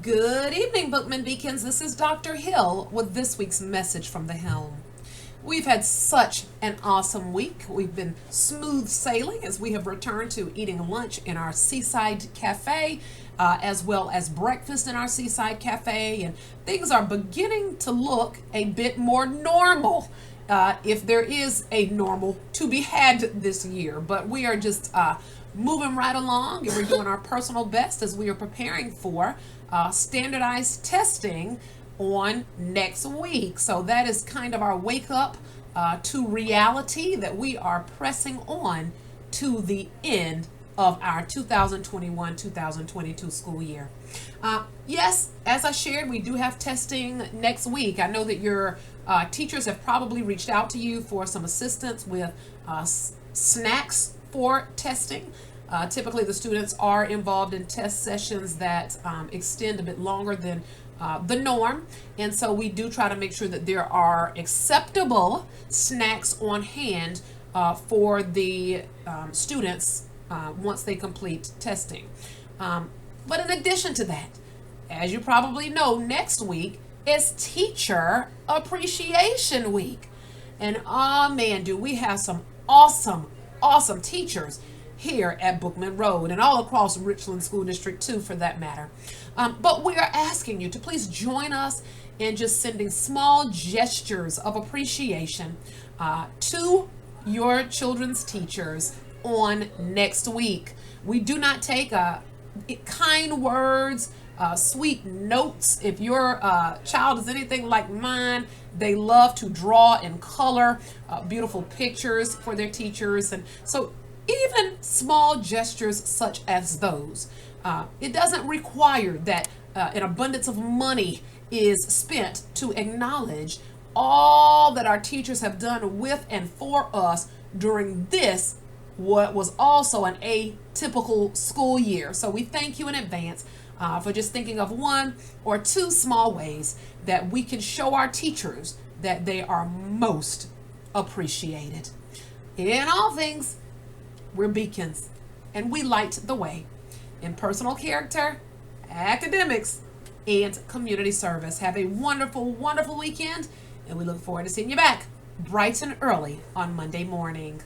Good evening, Bookman Beacons. This is Dr. Hill with this week's message from the Helm. We've had such an awesome week. We've been smooth sailing as we have returned to eating lunch in our seaside cafe, as well as breakfast in our seaside cafe, and things are beginning to look a bit more normal. If there is a normal to be had this year, but we are just moving right along, and we're doing our personal best as we are preparing for standardized testing on next week. So that is kind of our wake up to reality that we are pressing on to the end of our 2021-2022 school year. Yes, as I shared, we do have testing next week. I know that your teachers have probably reached out to you for some assistance with snacks for testing. Typically, the students are involved in test sessions that extend a bit longer than the norm, and so we do try to make sure that there are acceptable snacks on hand for the students once they complete testing. But in addition to that, as you probably know, next week is Teacher Appreciation Week. And oh man, do we have some awesome teachers here at Bookman Road and all across Richland School District 2 for that matter. But we are asking you to please join us in just sending small gestures of appreciation to your children's teachers on next week. We do not take kind words, sweet notes. If your child is anything like mine, they love to draw and color beautiful pictures for their teachers. And so even small gestures such as those, it doesn't require that an abundance of money is spent to acknowledge all that our teachers have done with and for us during this, what was also an atypical school year. So we thank you in advance for just thinking of one or two small ways that we can show our teachers that they are most appreciated. In all things, we're beacons, and we light the way in personal character, academics, and community service. Have a wonderful weekend, and we look forward to seeing you back bright and early on Monday morning.